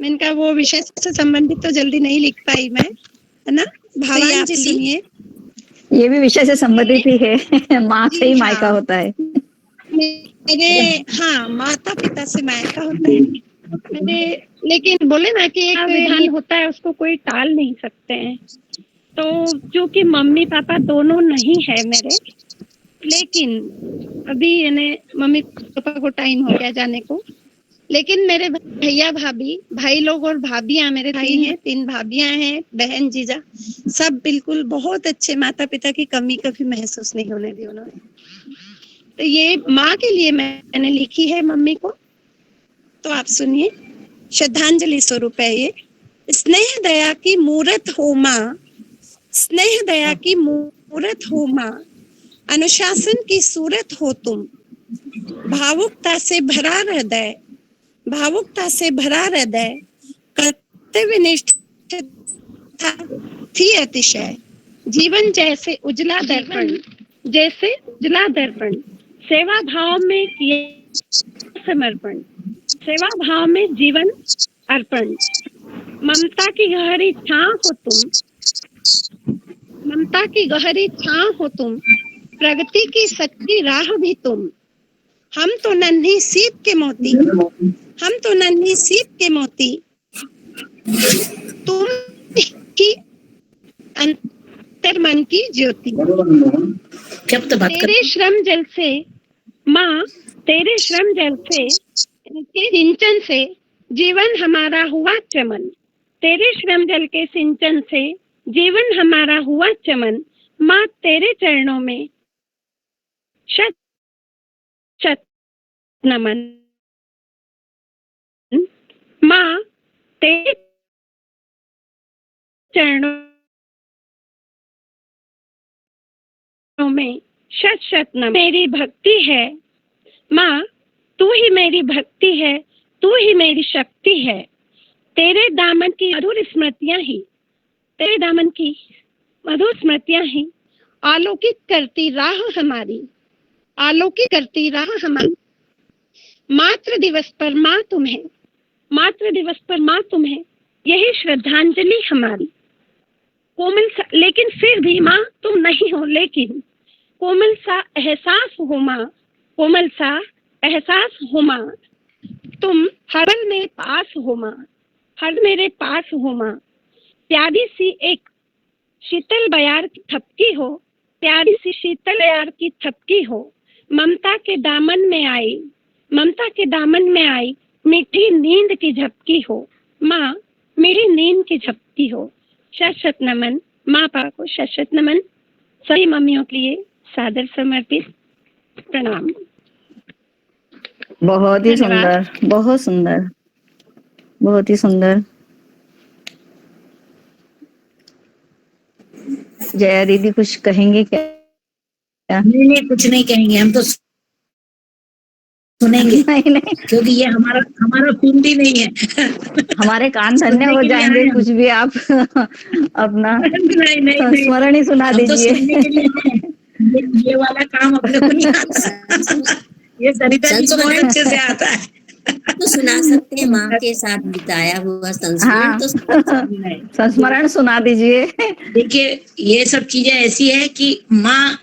H: मैंने कहा वो विषय से संबंधित तो जल्दी नहीं लिख पाई मैं, है ना। भावांजलि सुनिए।
A: ये भी विषय से संबंधित ही है। माँ से ही
H: जी
A: मायका
H: हाँ,
A: होता है।
H: मेरे हाँ माता पिता से मायका होता है मेरे। लेकिन बोले ना कि एक विधान होता है, उसको कोई टाल नहीं सकते हैं। तो क्योंकि मम्मी पापा दोनों नहीं है मेरे, लेकिन अभी यानी मम्मी पापा को टाइम हो गया जाने को, लेकिन मेरे भैया भाभी, भाई लोग और भाभियां मेरे तीन भाभियां हैं, बहन जीजा, सब बिल्कुल बहुत अच्छे। माता पिता की कमी कभी महसूस नहीं होने दी उन्होंने। तो ये माँ के लिए मैंने लिखी है मम्मी को, तो आप सुनिए। श्रद्धांजलि स्वरूप है ये। स्नेह दया की मूरत हो माँ, स्नेह दया की मूरत हो माँ, अनुशासन की सूरत हो तुम, भावुकता से भरा हृदय, भावुकता से भरा हृदय, कर्तव्यनिष्ठता थी अतिशय, जीवन जैसे उजला दर्पण, जैसे उजला दर्पण, सेवा भाव में किया समर्पण, सेवा भाव में जीवन अर्पण, ममता की गहरी छां हो तुम, ममता की गहरी छां हो तुम, प्रगति की सच्ची राह भी तुम, हम तो नन्ही सीप के मोती, हम तो नन्ही सीप के मोती, तुम ही अंतर मन की ज्योति। तेरे श्रम जल से माँ, तेरे श्रम जल से के सिंचन से जीवन हमारा हुआ चमन, तेरे श्रम जल के सिंचन से जीवन हमारा हुआ चमन, माँ तेरे चरणों में शत शत नमन, माँ तेरे चरणों में शत शत नमन। मेरी भक्ति है माँ, तू ही मेरी भक्ति है, तू ही मेरी शक्ति है, तेरे दामन की मधुर स्मृतियां ही, तेरे दामन की मधुर स्मृतियां ही आलोकित करती राह हमारी, आलोकित करती राह हमारी। मातृ दिवस पर माँ तुम्हें, मातृ दिवस पर माँ तुम्हें, यही श्रद्धांजलि हमारी। कोमल सा, लेकिन फिर भी माँ तुम नहीं हो, लेकिन कोमल सा एहसास हो माँ, कोमल सा एहसास हो माँ, तुम हर पल मेरे पास हो माँ, हर मेरे पास हो माँ। प्यारी सी एक शीतल बयार की थपकी हो, प्यारी सी शीतल बयार की थपकी हो, ममता के दामन में आई, ममता के दामन में आई, मीठी नींद की झपकी हो माँ, मीठी नींद की झपकी हो। शत शत नमन, माँ पापा को शत शत नमन, सभी मम्मियों के लिए सादर समर्पित प्रणाम।
A: बहुत ही
H: धन्यवाद।
A: सुंदर, बहुत सुंदर, बहुत ही सुंदर। जया दीदी कुछ कहेंगे क्या?
I: नहीं नहीं कुछ नहीं कहेंगे, हम तो सुनेंगे
A: नहीं नहीं,
I: क्योंकि ये हमारा हमारा कुंडी नहीं है।
A: हमारे कान धन्य
I: सुनने
A: हो
I: के लिए
A: जाएंगे।
I: आए हम।
A: कुछ भी आप अपना
I: नहीं नहीं नहीं,
A: संस्मरण ही सुना
I: हम तो
A: दीजिए।
I: सुनने के लिए आए हैं। ये वाला काम अपने को नहीं आता। ये सरिता जी को बहुत अच्छे से आता है।
C: तो सुना सकते हैं, माँ के साथ बिताया हुआ संस्मरण
A: हाँ,
C: तो
A: संस्मरण सुना दीजिए।
I: देखिए ये सब चीजें ऐसी है कि माँ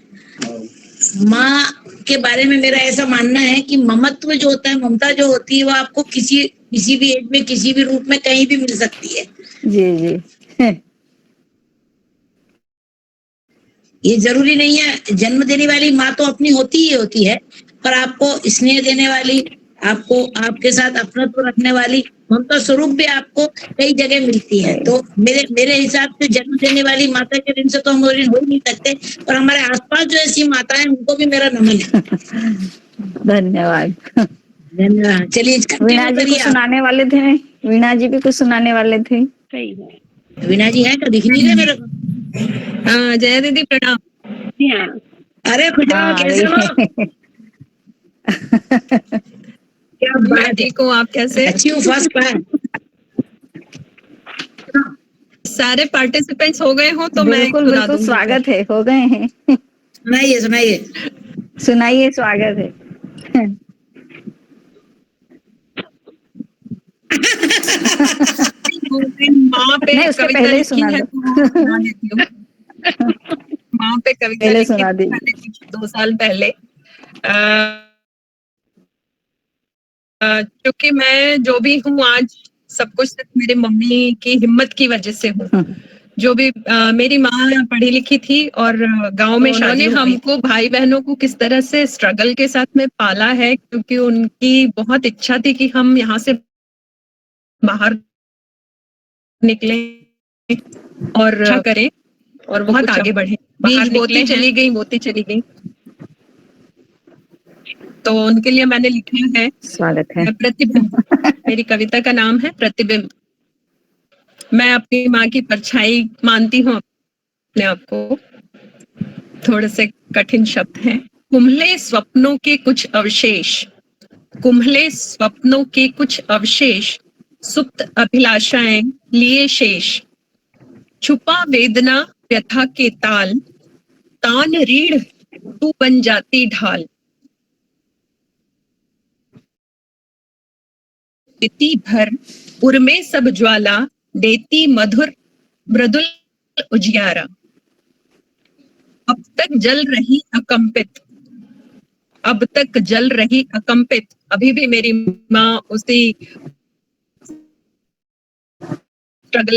I: के बारे में मेरा ऐसा मानना है कि ममत्व जो होता है, ममता जो होती है, वो आपको किसी भी एज में, किसी भी रूप में, कहीं भी मिल सकती है।
A: जी जी।
I: ये जरूरी नहीं है जन्म देने वाली माँ तो अपनी होती ही होती है, पर आपको स्नेह देने वाली, आपको आपके साथ अपनत्व रखने वाली ममता स्वरूप भी आपको कई जगह मिलती है। तो मेरे हिसाब से जन्म देने वाली माता के दिन से तो हम ऋण हो ही नहीं सकते, और हमारे आसपास जो ऐसी माता है उनको भी मेरा नमन है।
A: धन्यवाद।
I: धन्यवाद। चलिए
A: वीणा जी कुछ सुनाने वाले थे, वीणा जी भी कुछ सुनाने वाले थे।
H: सही है।
I: वीणा जी है क्या? दिख नहीं रहे मेरे को।
E: हाँ जया दीदी प्रणाम।
I: अरे खुश रहो, कैसे हो?
D: क्या
E: मैं
D: बात है,
E: ठीक हूँ, आप कैसे?
I: Achieve first class.
E: सारे पार्टिसिपेंट्स हो गए हो तो मैं
A: बिल्कुल
E: सुना
A: बिल्कुल
E: दूंगी।
A: स्वागत है, हो गए हैं।
I: सुनाइए सुनाइए।
A: सुनाइए, स्वागत है।
E: माँ पे
A: नहीं, उसके
E: कविता
A: पहले ही
E: लिखी
A: सुना
E: है
A: दो।
E: तो वो सुना देती हूँ। माँ पे कविता
A: पहले
E: लिखी
A: सुना
E: थी
A: दीजिए।
E: मैंने कुछ 2 साल पहले। क्योंकि मैं जो भी हूँ आज, सब कुछ सिर्फ मेरी मम्मी की हिम्मत की वजह से हूँ। जो भी मेरी माँ पढ़ी लिखी थी और गांव में शादी हो गई। हमको भाई बहनों को किस तरह से स्ट्रगल के साथ में पाला है, क्योंकि उनकी बहुत इच्छा थी कि हम यहाँ से बाहर निकले और अच्छा करें और बहुत आगे बढ़े। बीज बोती चली गई, बोती चली गई। तो उनके लिए मैंने लिखा है
A: स्वागत है।
E: प्रतिबिंब। मेरी कविता का नाम है प्रतिबिंब। मैं अपनी माँ की परछाई मानती हूँ अपने आप को। थोड़े से कठिन शब्द हैं। कुम्हले स्वप्नों के कुछ अवशेष, कुम्हले स्वप्नों के कुछ अवशेष, सुप्त अभिलाषाएं लिए शेष, छुपा वेदना व्यथा के ताल, तान रीढ़ तू बन जाती ढाल, इति भर उर्मे सब ज्वाला, देती मधुर मृदुल उजियारा। अब तक जल रही अकंपित, अब तक जल रही अकंपित। अभी भी मेरी माँ उसी स्ट्रगल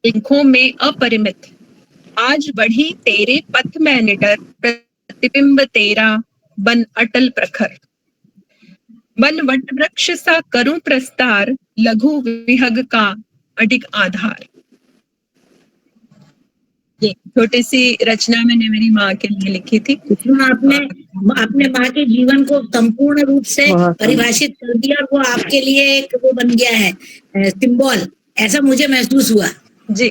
E: लिंकों में अपरिमित। आज बढ़ी तेरे पथ में निडर, प्रतिबिंब तेरा बन अटल प्रखर। बन वट वृक्ष सा करूं प्रस्तार, लघु विहग का अडिग आधार। ये छोटी सी रचना मैंने मेरी माँ के लिए लिखी थी।
I: इसमें आपने अपने माँ के जीवन को संपूर्ण रूप से
A: बहुत
I: परिभाषित कर दिया और वो आपके लिए एक वो बन गया है सिंबल, ऐसा मुझे महसूस हुआ।
E: जी।